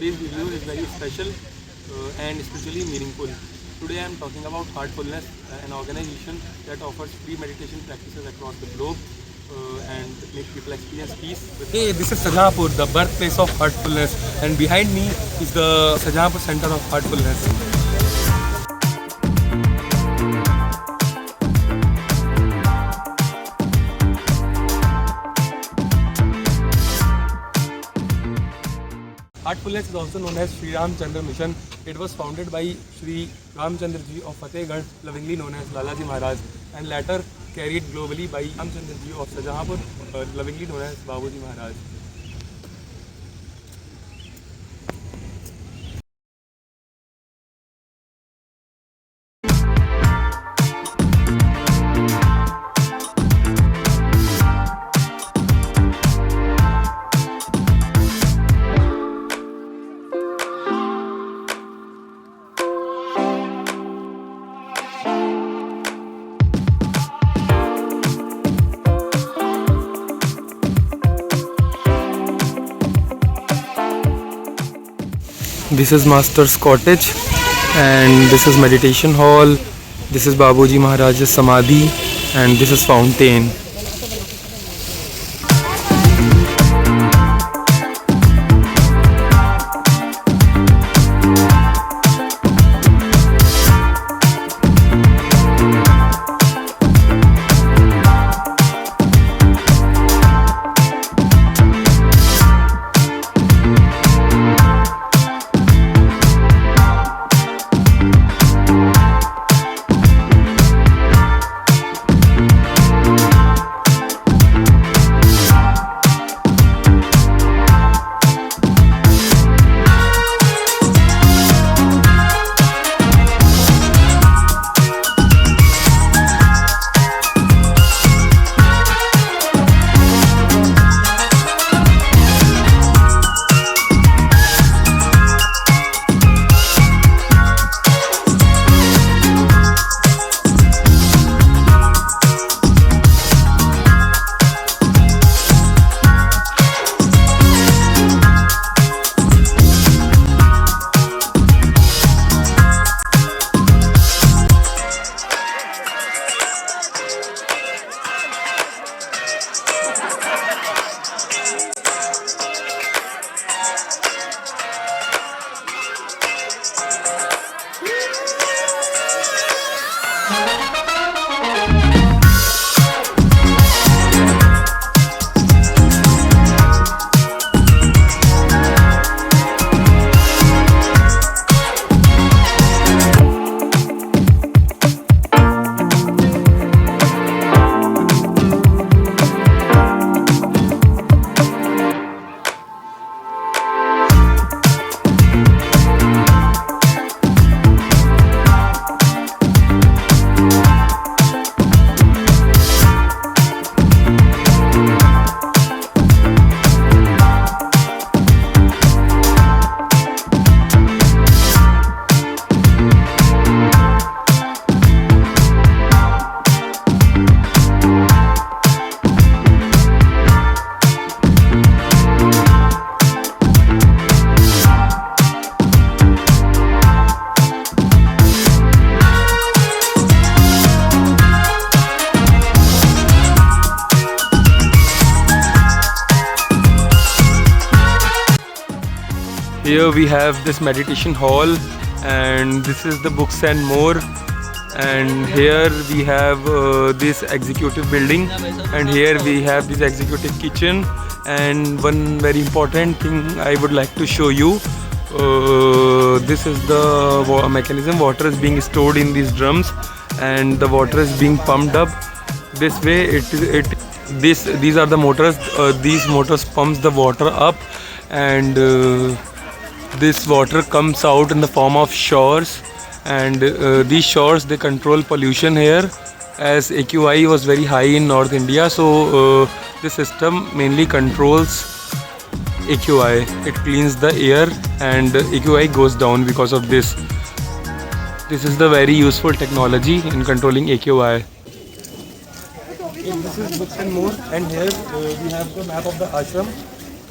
today's video is very special and spiritually meaningful. Today I am talking about Heartfulness, an organization that offers free meditation practices across the globe and make people experience peace. Hey, this is Shahjahanpur, the birthplace of Heartfulness, and behind me is the Shahjahanpur Center of Heartfulness. Heartfulness is also known as Sri Ramchandra Mission. It was founded by Sri Ramchandra Ji of Fatehgarh, lovingly known as Lalaji Maharaj, and later carried globally by Ramchandra Ji of Shahjahanpur, lovingly known as Babuji Maharaj. This is Master's cottage, and this is meditation hall. This is Babuji Maharaj's Samadhi, and this is fountain. Here we have this meditation hall, and this is the books and more, and here we have this executive building, and here we have this executive kitchen. And one very important thing I would like to show you, this is the mechanism. Water is being stored in these drums, and the water is being pumped up this way. These are the motors. These motors pumps the water up, and this water comes out in the form of showers, and these showers, they control pollution here, as AQI was very high in North India. So this system mainly controls AQI. It cleans the air, and AQI goes down because of this. This is the very useful technology in controlling AQI. This is books and more, and here we have the map of the ashram.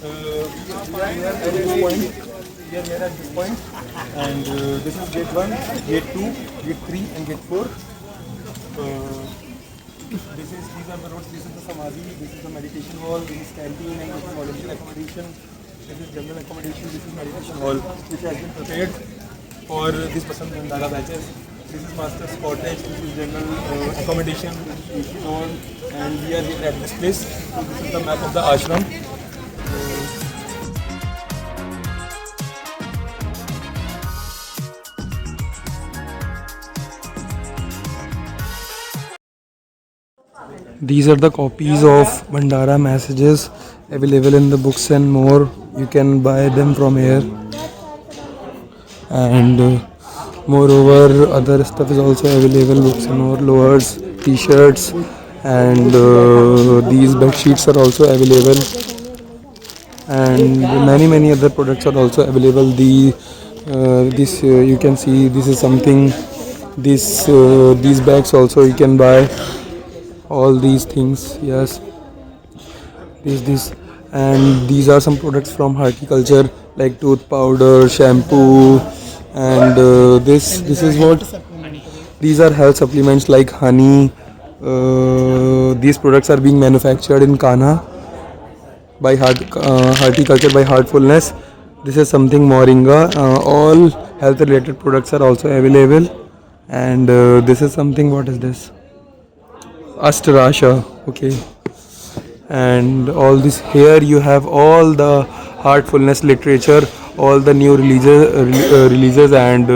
We are here at this point. We are here at this point, and this is gate 1, gate 2, gate 3, and gate 4. These are the roads. This is the samadhi. This is the meditation hall. This is canteen, and this is volunteer accommodation. This is general accommodation. This is meditation hall, which has been prepared for these Pasand Bhandara batches. This is master's cottage. This is general accommodation. This is hall, and we are here at this place. So this is the map of the ashram. These are the copies of Bhandara messages available in the books and more. You can buy them from here. And moreover, other stuff is also available, books and more, lowers, t-shirts, and these bed sheets are also available. And many other products are also available. This you can see, this is something. These bags also you can buy. All these things, yes, this and these are some products from horticulture like tooth powder, shampoo, and this is what, these are health supplements like honey. These products are being manufactured in Kanha by horticulture by Heartfulness. This is something moringa. All health related products are also available. And this is something, what is this? Astrasha, okay. And all this, here you have all the Heartfulness literature, all the new releases and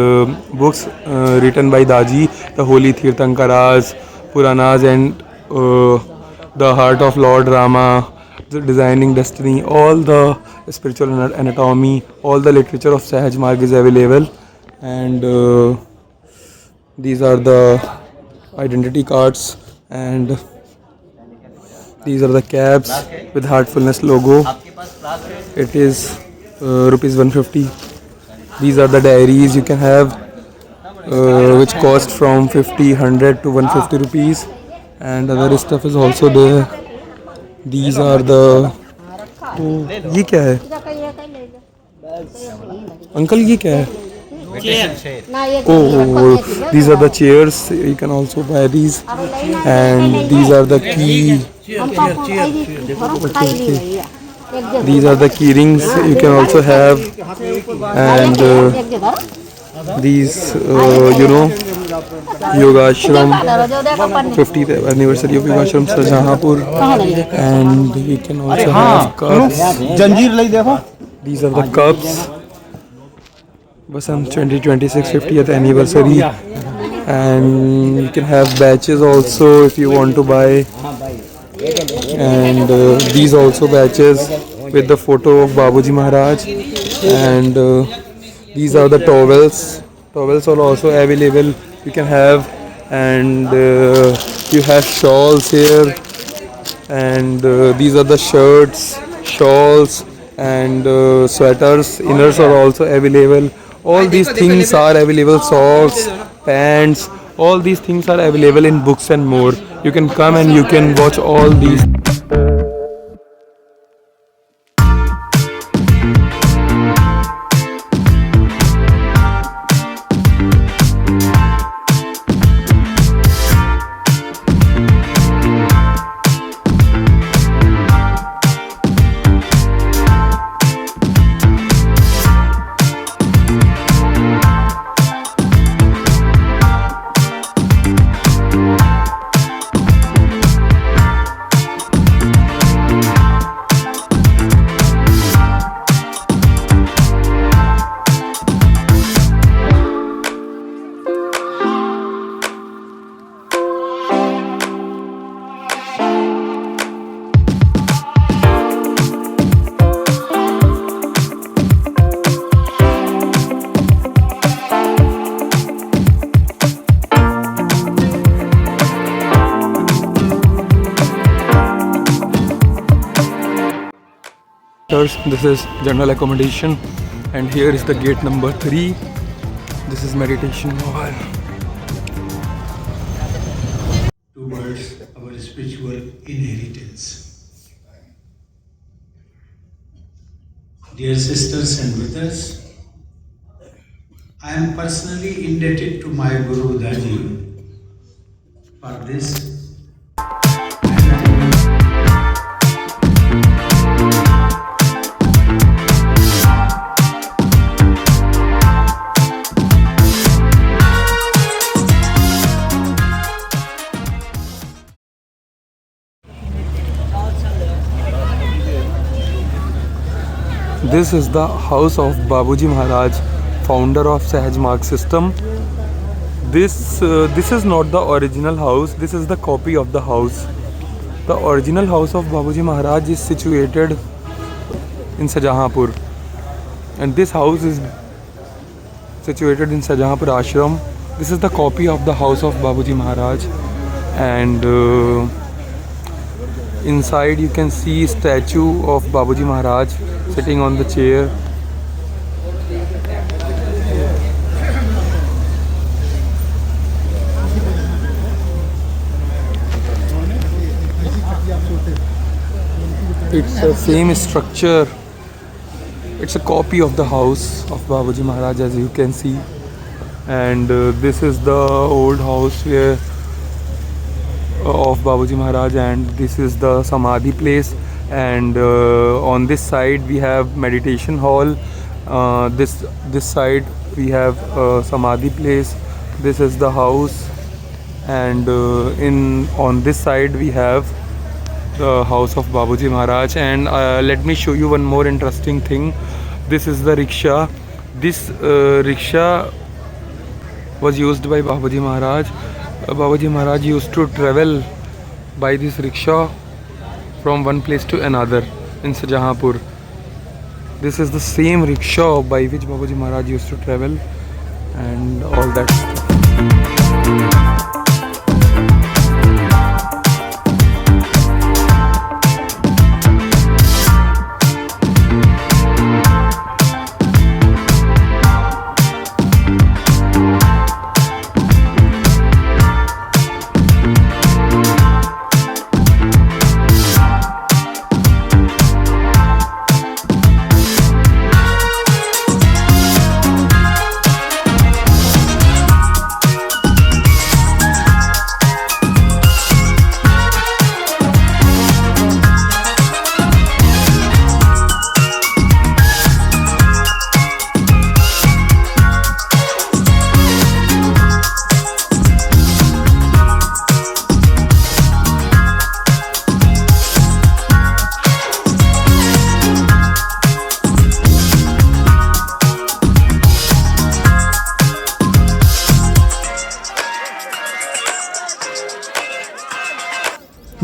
books written by Daji, the Holy Tirthankaras, Puranas, and the Heart of Lord Rama, the Designing Destiny, all the spiritual anatomy, all the literature of Sahaj Marg is available. And these are the identity cards, and these are the caps with Heartfulness logo. It is rupees 150. These are the diaries you can have, which cost from 50, 100 to 150 rupees. And other stuff is also there. These are the, ये क्या है uncle, ये क्या है? Oh, these are the chairs. You can also buy these, and these are the key. Okay. These are the key rings you can also have, and these, Yogashram, 50th anniversary of Yogashram Shahjahanpur, and you can also have cups. These are the cups. Basant 2026 50th anniversary, and you can have batches also if you want to buy. And these also batches with the photo of Babuji Maharaj. And these are the towels. Towels are also available, you can have. And you have shawls here, and these are the shirts, shawls, and sweaters. Inners are also available. All these things are available, socks, pants, all these things are available in books and more. You can come and you can watch all these. This is general accommodation, and here is the gate number 3. This is meditation hall. Towards our spiritual inheritance. Dear sisters and brothers, I am personally indebted to my Guru Daji for this. This is the house of Babuji Maharaj, founder of Sahaj Marg system. This is not the original house. This is the copy of the house. The original house of Babuji Maharaj is situated in Shahjahanpur, and this house is situated in Shahjahanpur Ashram. This is the copy of the house of Babuji Maharaj, and inside you can see statue of Babuji Maharaj sitting on the chair. It's the same structure. It's a copy of the house of Babuji Maharaj, as you can see. And this is the old house where of Babuji Maharaj, and this is the Samadhi place. And on this side we have meditation hall. This side we have Samadhi place. This is the house, and on this side we have the house of Babuji Maharaj. And let me show you one more interesting thing. This is the rickshaw. This rickshaw was used by Babuji Maharaj. Babuji Maharaj used to travel by this rickshaw from one place to another in Shahjahanpur. This is the same rickshaw by which Babuji Maharaj used to travel, and all that stuff.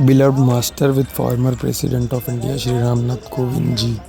Beloved master with former President of India Shri Ramnath Kovind ji.